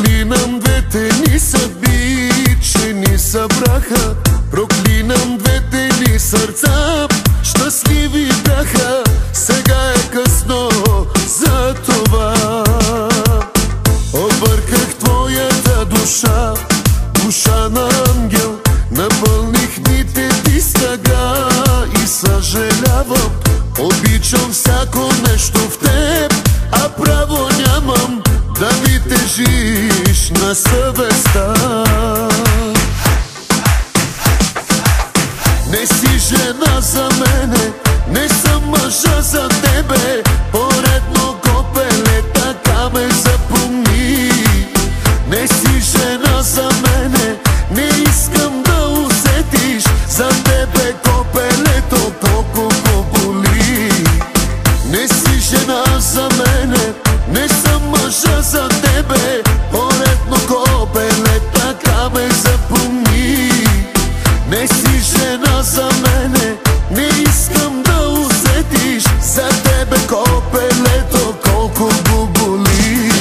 Проклинам двете ни съдби, че ни събраха. Проклинам двете ни сърца, щастливи бяха. Сега е късно за това. Обърках твоята душа, душа на ангел. Напълних дните ти с тъга и съжалявам. Обичам всяко нещо в теб, а право нямам да ми тежиш на съвестта. Не си жена за мене, не съм мъжа за тебе. Поредно копеле, така ме запомни. Не си жена за мене, не искам да усетиш за тебе копелето колко боли. Не си жена за мене, не съм мъжа за тебе. Поредно копеле, така ме запомни. Не си жена за мене, не искам да усетиш за тебе копелето колко го боли.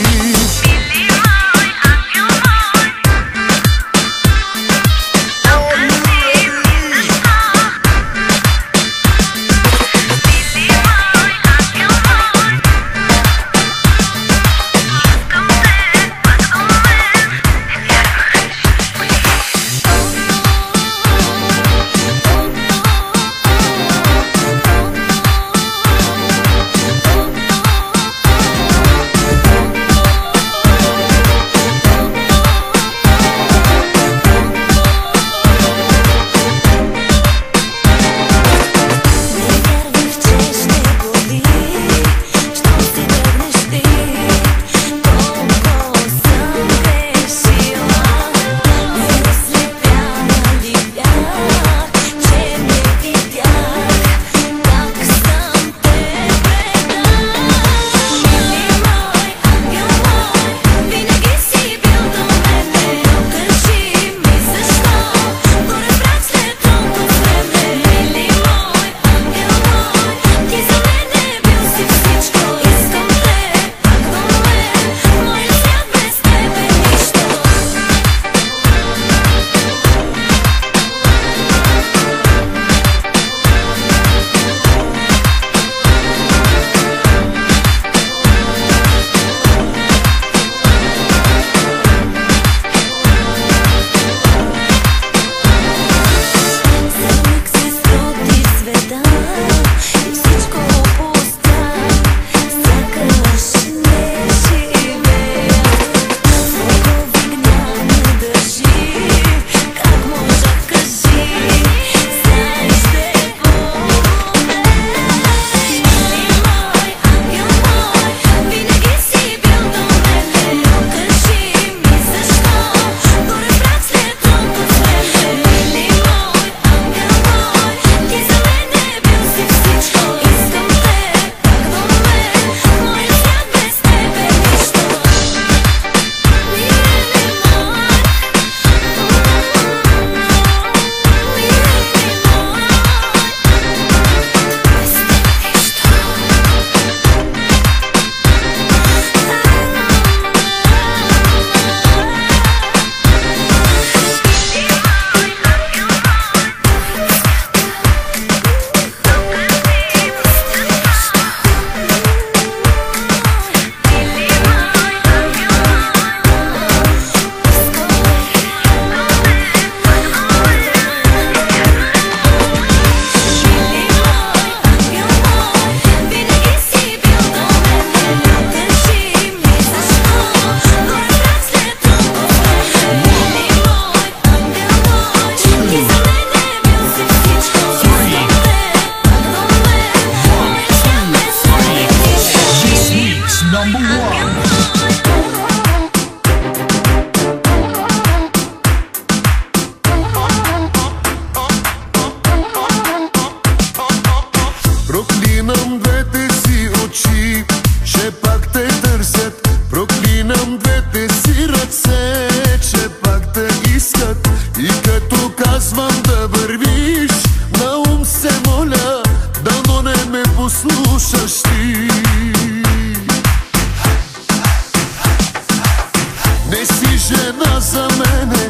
žena za mene,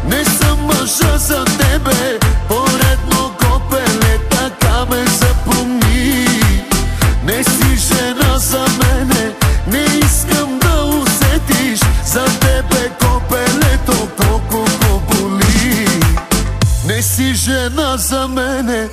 ne sam mrža za tebe. Poredno kopele, taka me zapomni. Ne si žena za mene, ne iskam da usetiš. Za tebe kopele, to koliko ko boli. Ne si žena za mene.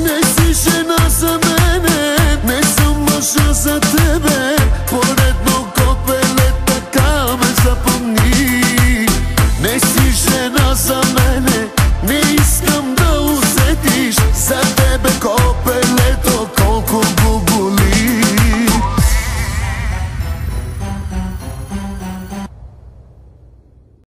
Ne si žena za mene, ne sam mrža za tebe. Poredno kopele, taka me zapomni. Ne si žena za mene, ne iskam da usetiš. Za tebe kopele